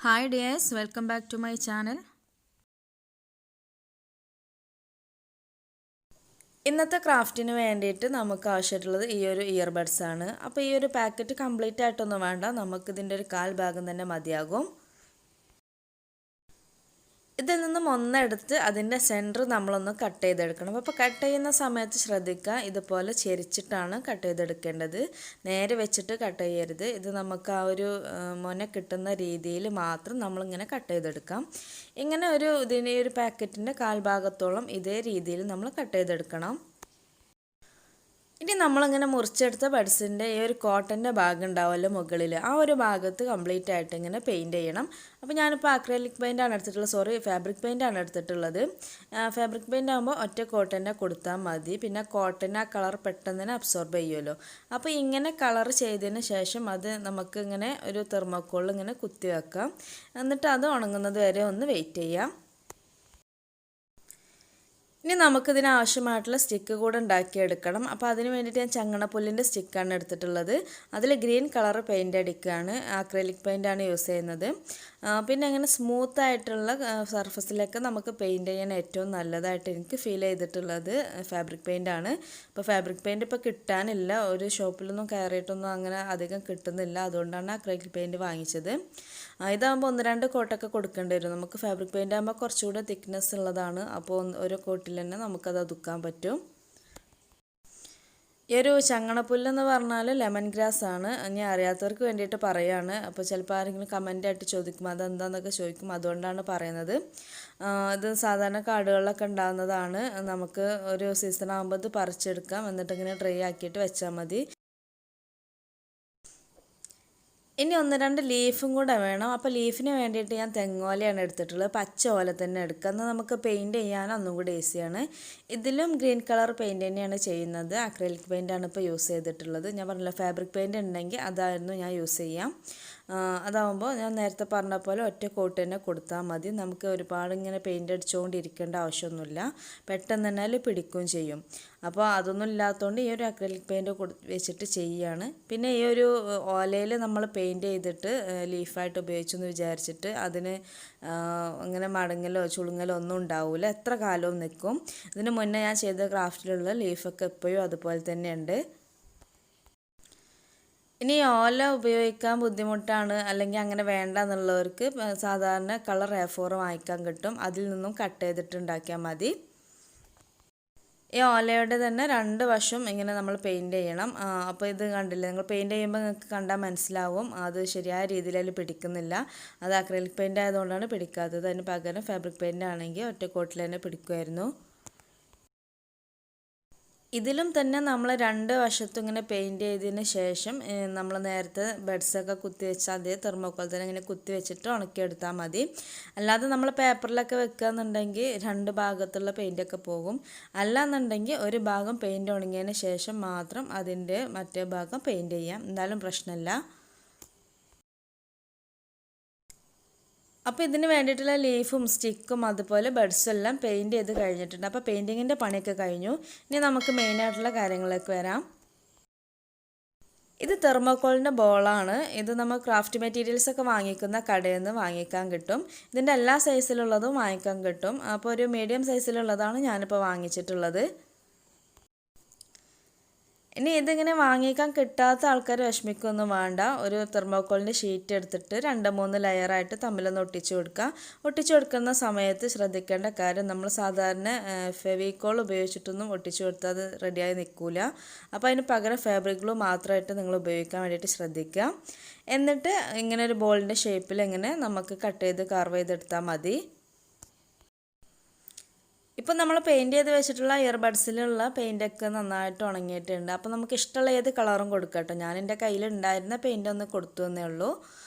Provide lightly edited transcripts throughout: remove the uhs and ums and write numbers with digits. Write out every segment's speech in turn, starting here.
Hi dears, welcome back to my channel. ഇന്നത്തെ ക്രാഫ്റ്റിന് വേണ്ടിയിട്ട് നമുക്ക് ആവശ്യമായിട്ടുള്ളത് ഈ ഒരു ഇയർബഡ്സ് ആണ്. അപ്പോൾ ഈ ഒരു പാക്കറ്റ് കംപ്ലീറ്റ് ആയിട്ടൊന്നും വേണ്ട, നമുക്ക് ഇതിൻ്റെ ഒരു കാൽ ഭാഗം തന്നെ മതിയാകും. ഇതിൽ നിന്നും ഒന്നെടുത്ത് അതിൻ്റെ സെൻറ്റർ നമ്മളൊന്ന് കട്ട് ചെയ്തെടുക്കണം. അപ്പോൾ കട്ട് ചെയ്യുന്ന സമയത്ത് ശ്രദ്ധിക്കുക, ഇതുപോലെ ചെരിച്ചിട്ടാണ് കട്ട് ചെയ്തെടുക്കേണ്ടത്. നേരെ വെച്ചിട്ട് കട്ട് ചെയ്യരുത്. ഇത് നമുക്ക് ആ ഒരു മൊന കിട്ടുന്ന രീതിയിൽ മാത്രം നമ്മളിങ്ങനെ കട്ട് ചെയ്തെടുക്കാം. ഇങ്ങനെ ഇതിൻ്റെ ഒരു പാക്കറ്റിൻ്റെ കാൽഭാഗത്തോളം ഇതേ രീതിയിൽ നമ്മൾ കട്ട് ചെയ്തെടുക്കണം. ഇനി നമ്മളിങ്ങനെ മുറിച്ചെടുത്ത ബഡ്സിൻ്റെ ഈ ഒരു കോട്ടൻ്റെ ഭാഗം ഉണ്ടാവുമല്ലോ മുകളിൽ, ആ ഒരു ഭാഗത്ത് കംപ്ലീറ്റ് ആയിട്ട് ഇങ്ങനെ പെയിൻറ്റ് ചെയ്യണം. അപ്പോൾ ഞാനിപ്പോൾ അക്രലിക് പെയിൻ്റാണ് എടുത്തിട്ടുള്ളത്, ഫാബ്രിക് പെയിൻ്റാണ് എടുത്തിട്ടുള്ളത്. ഫാബ്രിക് പെയിൻ്റ് ആകുമ്പോൾ ഒറ്റ കോട്ടൻ്റെ കൊടുത്താൽ മതി, പിന്നെ കോട്ടൻ ആ കളർ പെട്ടെന്ന് തന്നെ അബ്സോർബ് ചെയ്യുമല്ലോ. അപ്പോൾ ഇങ്ങനെ കളർ ചെയ്തതിന് ശേഷം അത് നമുക്ക് ഇങ്ങനെ ഒരു തെർമോക്കോളിൽ ഇങ്ങനെ കുത്തി വെക്കാം. എന്നിട്ട് അത് ഉണങ്ങുന്നത് വരെ ഒന്ന് വെയിറ്റ് ചെയ്യാം. ഇനി നമുക്കിതിന് ആവശ്യമായിട്ടുള്ള സ്റ്റിക്ക് കൂടെ ഉണ്ടാക്കിയെടുക്കണം. അപ്പോൾ അതിന് വേണ്ടിയിട്ട് ഞാൻ ചങ്ങണപ്പുല്ലിൻ്റെ സ്റ്റിക്കാണ് എടുത്തിട്ടുള്ളത്. അതിൽ ഗ്രീൻ കളർ പെയിൻ്റ് അടിക്കുകയാണ്, അക്രലിക് പെയിൻ്റാണ് യൂസ് ചെയ്യുന്നത്. പിന്നെ അങ്ങനെ സ്മൂത്തായിട്ടുള്ള സർഫസിലൊക്കെ നമുക്ക് പെയിൻറ്റ് ചെയ്യാൻ ഏറ്റവും നല്ലതായിട്ട് എനിക്ക് ഫീൽ ചെയ്തിട്ടുള്ളത് ഫാബ്രിക് പെയിൻ്റാണ്. അപ്പോൾ ഫാബ്രിക് പെയിൻറ്റ് ഇപ്പോൾ കിട്ടാനില്ല, ഒരു ഷോപ്പിലൊന്നും കയറിയിട്ടൊന്നും അങ്ങനെ അധികം കിട്ടുന്നില്ല, അതുകൊണ്ടാണ് അക്രലിക് പെയിൻറ്റ് വാങ്ങിച്ചത്. ഇതാകുമ്പോൾ 1-2 കോട്ടൊക്കെ കൊടുക്കേണ്ടി വരും. നമുക്ക് ഫാബ്രിക് പെയിൻ്റ് ആകുമ്പോൾ കുറച്ചുകൂടെ തിക്നെസ് ഉള്ളതാണ്, അപ്പോൾ ഒരു കോട്ടിൽ തന്നെ നമുക്കത് ഒതുക്കാൻ പറ്റും. ഈ ഒരു ചങ്ങണപ്പുല്ലെന്ന് പറഞ്ഞാൽ ലെമൺ ഗ്രാസ് ആണ്. ഞാൻ അറിയാത്തവർക്ക് വേണ്ടിയിട്ട് പറയുകയാണ്. അപ്പോൾ ചിലപ്പോൾ ആരെങ്കിലും കമൻ്റായിട്ട് ചോദിക്കും അതെന്താണെന്നൊക്കെ ചോദിക്കും, അതുകൊണ്ടാണ് പറയുന്നത്. ഇത് സാധാരണ കാടുകളിലൊക്കെ ഉണ്ടാകുന്നതാണ്. നമുക്ക് ഒരു സീസൺ ആകുമ്പോൾ ഇത് പറിച്ചെടുക്കാം, എന്നിട്ട് ഇങ്ങനെ ഡ്രൈ ആക്കിയിട്ട് വെച്ചാൽ മതി. ഇനി 1-2 ലീഫും കൂടെ വേണം. അപ്പോൾ ലീഫിന് വേണ്ടിയിട്ട് ഞാൻ തെങ്ങോലയാണ് എടുത്തിട്ടുള്ളത്. പച്ച ഓല തന്നെ എടുക്കുക, എന്നാൽ നമുക്ക് പെയിൻറ്റ് ചെയ്യാൻ ഒന്നും കൂടി ഈസിയാണ്. ഇതിലും ഗ്രീൻ കളർ പെയിൻറ്റ് തന്നെയാണ് ചെയ്യുന്നത്. അക്രലിക് പെയിൻ്റാണ് ഇപ്പോൾ യൂസ് ചെയ്തിട്ടുള്ളത്. ഞാൻ പറഞ്ഞില്ല, ഫാബ്രിക് പെയിൻറ്റ് ഉണ്ടെങ്കിൽ അതായിരുന്നു ഞാൻ യൂസ് ചെയ്യാം. അതാവുമ്പോൾ ഞാൻ നേരത്തെ പറഞ്ഞ പോലെ ഒറ്റ കോട്ട് തന്നെ കൊടുത്താൽ മതി. നമുക്ക് ഒരുപാട് ഇങ്ങനെ പെയിൻ്റ് അടിച്ചുകൊണ്ടിരിക്കേണ്ട ആവശ്യമൊന്നുമില്ല, പെട്ടെന്ന് തന്നെ അതിൽ പിടിക്കുകയും ചെയ്യും. അപ്പോൾ അതൊന്നും ഇല്ലാത്തതുകൊണ്ട് ഈ ഒരു അക്രലിക് പെയിൻറ്റ് വെച്ചിട്ട് ചെയ്യുകയാണ്. പിന്നെ ഈ ഒരു ഓലയിൽ നമ്മൾ പെയിൻറ്റ് ചെയ്തിട്ട് ലീഫായിട്ട് ഉപയോഗിച്ചെന്ന് വിചാരിച്ചിട്ട് അതിന് അങ്ങനെ മടങ്ങലോ ചുളുങ്ങലോ ഒന്നും ഉണ്ടാവില്ല, എത്ര കാലവും നിൽക്കും. ഇതിന് മുന്നേ ഞാൻ ചെയ്ത ക്രാഫ്റ്റിലുള്ള ലീഫൊക്കെ എപ്പോഴും അതുപോലെ തന്നെയുണ്ട്. ഇനി ഓല ഉപയോഗിക്കാൻ ബുദ്ധിമുട്ടാണ് അല്ലെങ്കിൽ അങ്ങനെ വേണ്ട എന്നുള്ളവർക്ക് സാധാരണ കളർ A4 വാങ്ങിക്കാൻ കിട്ടും, അതിൽ നിന്നും കട്ട് ചെയ്തിട്ട് ഉണ്ടാക്കിയാൽ മതി. ഈ ഓലയുടെ തന്നെ 2 വശം ഇങ്ങനെ നമ്മൾ പെയിൻറ്റ് ചെയ്യണം. അപ്പോൾ ഇത് കണ്ടില്ലേ, നിങ്ങൾ പെയിൻറ്റ് ചെയ്യുമ്പോൾ നിങ്ങൾക്ക് കണ്ടാൽ മനസ്സിലാവും അത് ശരിയായ രീതിയിൽ അതിൽ പിടിക്കുന്നില്ല. അത് അക്രിലിക് പെയിൻ്റ് ആയതുകൊണ്ടാണ് പിടിക്കാത്തത്. അതിന് പകരം ഫാബ്രിക് പെയിൻ്റ് ആണെങ്കിൽ ഒറ്റ കോട്ടിൽ തന്നെ പിടിക്കുമായിരുന്നു. ഇതിലും തന്നെ നമ്മൾ 2 വശത്തും ഇങ്ങനെ പെയിൻറ്റ് ചെയ്തതിന് ശേഷം നമ്മൾ നേരത്തെ ബഡ്സൊക്കെ കുത്തി വെച്ച അതേ തെർമോക്കോൾ തന്നെ ഇങ്ങനെ കുത്തി വെച്ചിട്ട് ഉണക്കിയെടുത്താൽ മതി. അല്ലാതെ നമ്മൾ പേപ്പറിലൊക്കെ വെക്കുകയെന്നുണ്ടെങ്കിൽ 2 ഭാഗത്തുള്ള പെയിൻറ്റൊക്കെ പോകും. അല്ലാന്നുണ്ടെങ്കിൽ ഒരു ഭാഗം പെയിൻറ്റ് ഉണങ്ങിയതിന് ശേഷം മാത്രം അതിൻ്റെ മറ്റേ ഭാഗം പെയിൻറ്റ് ചെയ്യാം, എന്തായാലും പ്രശ്നമില്ല. അപ്പോൾ ഇതിന് വേണ്ടിയിട്ടുള്ള ലീഫും സ്റ്റിക്കും അതുപോലെ ബഡ്സും എല്ലാം പെയിൻറ്റ് ചെയ്ത് കഴിഞ്ഞിട്ടുണ്ട്. അപ്പോൾ പെയിൻറ്റിങ്ങിൻ്റെ പണിയൊക്കെ കഴിഞ്ഞു. ഇനി നമുക്ക് മെയിനായിട്ടുള്ള കാര്യങ്ങളിലേക്ക് വരാം. ഇത് തെർമോക്കോളിൻ്റെ ബോളാണ്. ഇത് നമ്മൾ ക്രാഫ്റ്റ് മെറ്റീരിയൽസൊക്കെ വാങ്ങിക്കുന്ന കടയിൽ നിന്ന് വാങ്ങിക്കാൻ കിട്ടും. ഇതിൻ്റെ എല്ലാ സൈസിലുള്ളതും വാങ്ങിക്കാൻ കിട്ടും. അപ്പോൾ ഒരു മീഡിയം സൈസിലുള്ളതാണ് ഞാനിപ്പോൾ വാങ്ങിച്ചിട്ടുള്ളത്. ഇനി ഇതിങ്ങനെ വാങ്ങിക്കാൻ കിട്ടാത്ത ആൾക്കാർ വിഷമിക്കൊന്നും വേണ്ട. ഒരു തെർമോക്കോളിൻ്റെ ഷീറ്റ് എടുത്തിട്ട് 2-3 ലെയറായിട്ട് തമ്മിലൊന്ന് ഒട്ടിച്ചു കൊടുക്കുക. ഒട്ടിച്ചു കൊടുക്കുന്ന സമയത്ത് ശ്രദ്ധിക്കേണ്ട കാര്യം, നമ്മൾ സാധാരണ ഫെവിക്കോൾ ഉപയോഗിച്ചിട്ടൊന്നും ഒട്ടിച്ചു കൊടുത്താൽ അത് റെഡിയായി നിൽക്കില്ല. അപ്പോൾ അതിന് പകരം ഫാബ്രിക് ഗ്ലൂ മാത്രമായിട്ട് നിങ്ങൾ ഉപയോഗിക്കാൻ വേണ്ടിയിട്ട് ശ്രദ്ധിക്കുക. എന്നിട്ട് ഇങ്ങനെ ഒരു ബോളിൻ്റെ ഷേപ്പിൽ ഇങ്ങനെ നമുക്ക് കട്ട് ചെയ്ത് കർവ് ചെയ്തെടുത്താൽ മതി. ഇപ്പോൾ നമ്മൾ പെയിൻറ്റ് ചെയ്ത് വെച്ചിട്ടുള്ള ഇയർബഡ്സിലുള്ള പെയിൻറ്റൊക്കെ നന്നായിട്ട് ഉണങ്ങിയിട്ടുണ്ട്. അപ്പോൾ നമുക്ക് ഇഷ്ടമുള്ള ഏത് കളറും കൊടുക്കാം കേട്ടോ. ഞാൻ എൻ്റെ കയ്യിലുണ്ടായിരുന്ന പെയിൻ്റ് ഒന്ന് കൊടുത്തു എന്നേ ഉള്ളൂ.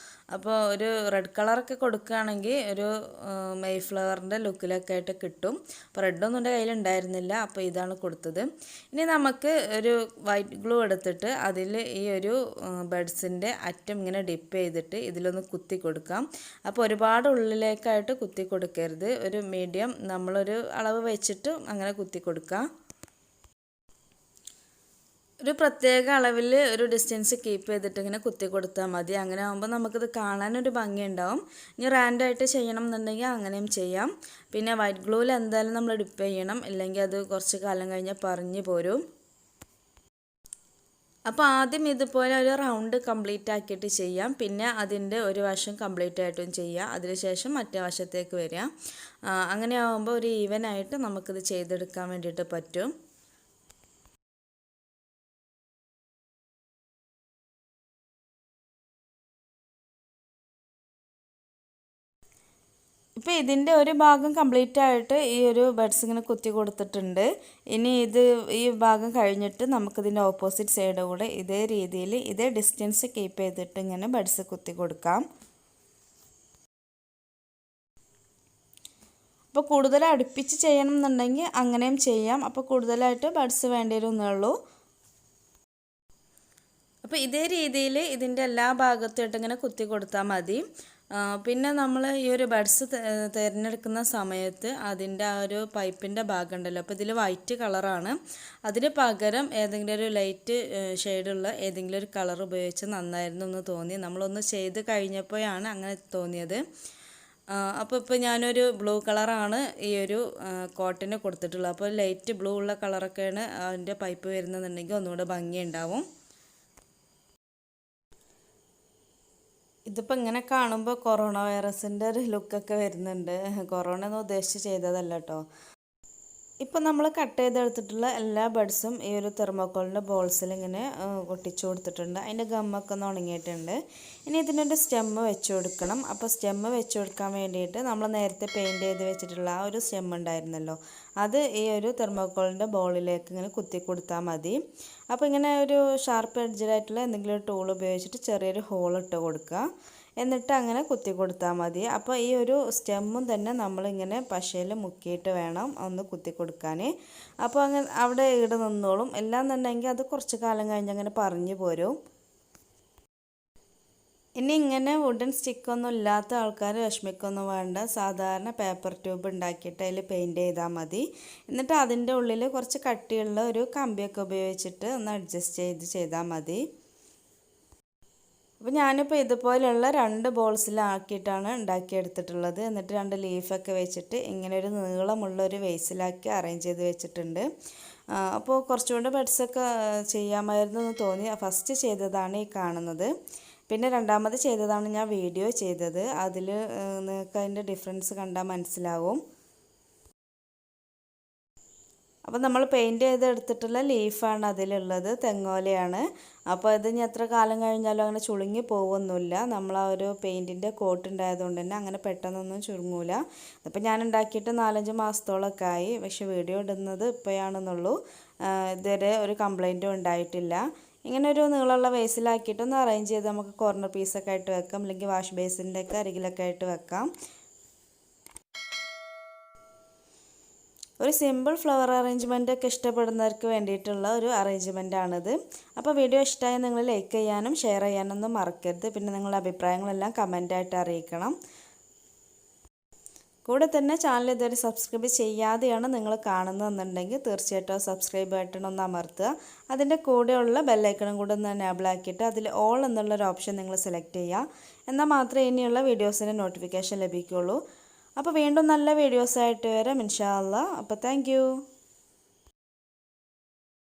അപ്പോൾ ഒരു റെഡ് കളറൊക്കെ കൊടുക്കുകയാണെങ്കിൽ ഒരു മെയ് ഫ്ലവറിൻ്റെ ലുക്കിലൊക്കെ ആയിട്ട് കിട്ടും. അപ്പോൾ റെഡൊന്നും എൻ്റെ കയ്യിലുണ്ടായിരുന്നില്ല, അപ്പോൾ ഇതാണ് കൊടുത്തത്. ഇനി നമുക്ക് ഒരു വൈറ്റ് ഗ്ലൂ എടുത്തിട്ട് അതിൽ ഈ ഒരു ബഡ്സിൻ്റെ അറ്റം ഇങ്ങനെ ഡിപ്പ് ചെയ്തിട്ട് ഇതിലൊന്ന് കുത്തി കൊടുക്കാം. അപ്പോൾ ഒരുപാട് ഉള്ളിലേക്കായിട്ട് കുത്തി കൊടുക്കരുത്, ഒരു മീഡിയം നമ്മളൊരു അളവ് വെച്ചിട്ട് അങ്ങനെ കുത്തി കൊടുക്കാം. ഒരു പ്രത്യേക അളവിൽ ഒരു ഡിസ്റ്റൻസ് കീപ്പ് ചെയ്തിട്ട് ഇങ്ങനെ കുത്തി കൊടുത്താൽ മതി. അങ്ങനെ ആകുമ്പോൾ നമുക്കിത് കാണാനൊരു ഭംഗിയുണ്ടാവും. ഇനി റാൻഡായിട്ട് ചെയ്യണം എന്നുണ്ടെങ്കിൽ അങ്ങനെയും ചെയ്യാം. പിന്നെ വൈറ്റ് ഗ്ലൂവിൽ എന്തായാലും നമ്മൾ ഡിപ്പ് ചെയ്യണം, ഇല്ലെങ്കിൽ അത് കുറച്ച് കാലം കഴിഞ്ഞാൽ പറഞ്ഞു പോരും. അപ്പോൾ ആദ്യം ഇതുപോലെ ഒരു റൗണ്ട് കംപ്ലീറ്റ് ആക്കിയിട്ട് ചെയ്യാം. പിന്നെ അതിൻ്റെ ഒരു വശം കംപ്ലീറ്റ് ആയിട്ടും ചെയ്യാം. അതിനുശേഷം മറ്റേ വശത്തേക്ക് വരിക. അങ്ങനെ ആകുമ്പോൾ ഒരു ഈവനായിട്ട് നമുക്കിത് ചെയ്തെടുക്കാൻ വേണ്ടിയിട്ട് പറ്റും. ഇപ്പോൾ ഇതിൻ്റെ ഒരു ഭാഗം കംപ്ലീറ്റ് ആയിട്ട് ഈ ഒരു ബഡ്സ് ഇങ്ങനെ കുത്തി കൊടുത്തിട്ടുണ്ട്. ഇനി ഈ ഭാഗം കഴിഞ്ഞിട്ട് നമുക്കിതിൻ്റെ ഓപ്പോസിറ്റ് സൈഡ് കൂടെ ഇതേ രീതിയിൽ ഇതേ ഡിസ്റ്റൻസ് കീപ്പ് ചെയ്തിട്ട് ഇങ്ങനെ ബഡ്സ് കുത്തി കൊടുക്കാം. അപ്പോൾ കൂടുതൽ അടുപ്പിച്ച് ചെയ്യണം എന്നുണ്ടെങ്കിൽ അങ്ങനെയും ചെയ്യാം. അപ്പോൾ കൂടുതലായിട്ട് ബഡ്സ് വേണ്ടി വരുന്നേ ഉള്ളൂ. അപ്പോൾ ഇതേ രീതിയിൽ ഇതിൻ്റെ എല്ലാ ഭാഗത്തായിട്ട് ഇങ്ങനെ കുത്തി കൊടുത്താൽ മതി. പിന്നെ നമ്മൾ ഈ ഒരു ബഡ്സ് തിരഞ്ഞെടുക്കുന്ന സമയത്ത് അതിൻ്റെ ആ ഒരു പൈപ്പിൻ്റെ ഭാഗം ഉണ്ടല്ലോ, അപ്പോൾ ഇതിൽ വൈറ്റ് കളറാണ്. അതിന് പകരം ഏതെങ്കിലും ഒരു ലൈറ്റ് ഷെയ്ഡുള്ള ഏതെങ്കിലും ഒരു കളർ ഉപയോഗിച്ച് നന്നായിരുന്നു എന്ന് തോന്നി. നമ്മളൊന്ന് ചെയ്ത് കഴിഞ്ഞപ്പോഴാണ് അങ്ങനെ തോന്നിയത്. അപ്പോൾ ഇപ്പോൾ ഞാനൊരു ബ്ലൂ കളറാണ് ഈ ഒരു കോട്ടിന് കൊടുത്തിട്ടുള്ളത്. അപ്പോൾ ലൈറ്റ് ബ്ലൂ ഉള്ള കളറൊക്കെയാണ് അതിൻ്റെ പൈപ്പ് വരുന്നതെന്നുണ്ടെങ്കിൽ ഒന്നുകൂടെ ഭംഗിയുണ്ടാവും. ഇതിപ്പോൾ ഇങ്ങനെ കാണുമ്പോൾ കൊറോണ വൈറസിൻ്റെ ഒരു ലുക്കൊക്കെ വരുന്നുണ്ട്. കൊറോണ എന്ന് ഉദ്ദേശിച്ച് ചെയ്തതല്ല കേട്ടോ. ഇപ്പം നമ്മൾ കട്ട് ചെയ്തെടുത്തിട്ടുള്ള എല്ലാ ബഡ്സും ഈ ഒരു തെർമോക്കോളിൻ്റെ ബോൾസിൽ ഇങ്ങനെ ഒട്ടിച്ചു കൊടുത്തിട്ടുണ്ട്. അതിൻ്റെ ഗമ്മൊക്കെ ഒന്ന് ഉണങ്ങിയിട്ടുണ്ട്. ഇനി ഇതിനൊരു സ്റ്റെമ്മ് വെച്ച് കൊടുക്കണം. അപ്പോൾ സ്റ്റെമ്മ് വെച്ച് കൊടുക്കാൻ വേണ്ടിയിട്ട് നമ്മൾ നേരത്തെ പെയിൻറ്റ് ചെയ്ത് വെച്ചിട്ടുള്ള ആ ഒരു സ്റ്റെമ്മ് ഉണ്ടായിരുന്നല്ലോ, അത് ഈ ഒരു തെർമോക്കോളിൻ്റെ ബോളിലേക്ക് ഇങ്ങനെ കുത്തി കൊടുത്താൽ മതി. അപ്പോൾ ഇങ്ങനെ ഒരു ഷാർപ്പ് എഡ്ജായിട്ടുള്ള എന്തെങ്കിലും ഒരു ടൂൾ ഉപയോഗിച്ചിട്ട് ചെറിയൊരു ഹോൾ ഇട്ട് കൊടുക്കുക. എന്നിട്ട് അങ്ങനെ കുത്തി കൊടുത്താൽ മതി. അപ്പോൾ ഈ ഒരു സ്റ്റെമ്മും തന്നെ നമ്മളിങ്ങനെ പശയിൽ മുക്കിയിട്ട് വേണം ഒന്ന് കുത്തി കൊടുക്കാൻ. അപ്പോൾ അങ്ങനെ അവിടെ ഈട് നിന്നോളും. എന്നുണ്ടെങ്കിൽ അത് കുറച്ച് കാലം കഴിഞ്ഞ് അങ്ങനെ പറഞ്ഞു പോരും. ഇനി ഇങ്ങനെ വുഡൻ സ്റ്റിക്കൊന്നും ഇല്ലാത്ത ആൾക്കാർ വിഷമിക്കൊന്നും വേണ്ട. സാധാരണ പേപ്പർ ട്യൂബ് ഉണ്ടാക്കിയിട്ട് അതിൽ പെയിൻറ്റ് ചെയ്താൽ മതി. എന്നിട്ട് അതിൻ്റെ ഉള്ളിൽ കുറച്ച് കട്ടിയുള്ള ഒരു കമ്പിയൊക്കെ ഉപയോഗിച്ചിട്ട് ഒന്ന് അഡ്ജസ്റ്റ് ചെയ്താൽ മതി. അപ്പോൾ ഞാനിപ്പോൾ ഇതുപോലെയുള്ള 2 ബോൾസിലാക്കിയിട്ടാണ് ഉണ്ടാക്കിയെടുത്തിട്ടുള്ളത്. എന്നിട്ട് 2 ലീഫൊക്കെ വെച്ചിട്ട് ഇങ്ങനെ ഒരു നീളമുള്ളൊരു വേസിലാക്കി അറേഞ്ച് ചെയ്ത് വെച്ചിട്ടുണ്ട്. അപ്പോൾ കുറച്ചുകൂടെ ബഡ്സൊക്കെ ചെയ്യാമായിരുന്നു എന്ന് തോന്നി. ഫസ്റ്റ് ചെയ്തതാണ് ഈ കാണുന്നത്. പിന്നെ രണ്ടാമത് ചെയ്തതാണ് ഞാൻ വീഡിയോ ചെയ്തത്. അതിൽ നിങ്ങൾക്ക് അതിൻ്റെ ഡിഫറൻസ് കണ്ടാൽ മനസ്സിലാവും. അപ്പോൾ നമ്മൾ പെയിൻറ്റ് ചെയ്തെടുത്തിട്ടുള്ള ലീഫാണ് അതിലുള്ളത്, തെങ്ങോലയാണ്. അപ്പോൾ ഇത് ഇനി എത്ര കാലം കഴിഞ്ഞാലും അങ്ങനെ ചുളുങ്ങി പോകുമൊന്നുമില്ല. നമ്മൾ ആ ഒരു പെയിൻറ്റിൻ്റെ കോട്ട് ഉണ്ടായതുകൊണ്ട് തന്നെ അങ്ങനെ പെട്ടെന്നൊന്നും ചുരുങ്ങൂല. അപ്പോൾ ഞാൻ ഉണ്ടാക്കിയിട്ട് 4-5 മാസത്തോളമൊക്കെ ആയി. പക്ഷേ വീഡിയോ ഇടുന്നത് ഇപ്പോഴാണെന്നുള്ളൂ. ഇതുവരെ ഒരു കംപ്ലൈൻറ്റും ഉണ്ടായിട്ടില്ല. ഇങ്ങനെ ഒരു നീളമുള്ള വേസിലാക്കിയിട്ടൊന്ന് അറേഞ്ച് ചെയ്ത് നമുക്ക് കോർണർ പീസൊക്കെ ആയിട്ട് വെക്കാം, അല്ലെങ്കിൽ വാഷ് ബേസിൻ്റെ ഒക്കെ അരികിലൊക്കെ ആയിട്ട് വെക്കാം. ഒരു സിമ്പിൾ ഫ്ലവർ അറേഞ്ച്മെൻ്റ് ഒക്കെ ഇഷ്ടപ്പെടുന്നവർക്ക് വേണ്ടിയിട്ടുള്ള ഒരു അറേഞ്ച്മെൻ്റാണിത്. അപ്പോൾ വീഡിയോ ഇഷ്ടമായി നിങ്ങൾ ലൈക്ക് ചെയ്യാനും ഷെയർ ചെയ്യാനൊന്നും മറക്കരുത്. പിന്നെ നിങ്ങളുടെ അഭിപ്രായങ്ങളെല്ലാം കമൻറ്റായിട്ട് അറിയിക്കണം. കൂടെ തന്നെ ചാനൽ ഇതുവരെ സബ്സ്ക്രൈബ് ചെയ്യാതെയാണ് നിങ്ങൾ കാണുന്നതെന്നുണ്ടെങ്കിൽ തീർച്ചയായിട്ടും സബ്സ്ക്രൈബ് ബട്ടൺ ഒന്ന് അമർത്തുക. അതിൻ്റെ കൂടെയുള്ള ബെല്ലൈക്കണും കൂടെ ഒന്ന് എനേബിൾ ആക്കിയിട്ട് അതിൽ ഓൾ എന്നുള്ളൊരു ഓപ്ഷൻ നിങ്ങൾ സെലക്ട് ചെയ്യുക. എന്നാൽ മാത്രമേ ഇനിയുള്ള വീഡിയോസിൻ്റെ നോട്ടിഫിക്കേഷൻ ലഭിക്കുകയുള്ളൂ. അപ്പോൾ വീണ്ടും നല്ല വീഡിയോസായിട്ട് വരാം ഇൻഷാ അല്ലാഹ്. അപ്പോൾ താങ്ക്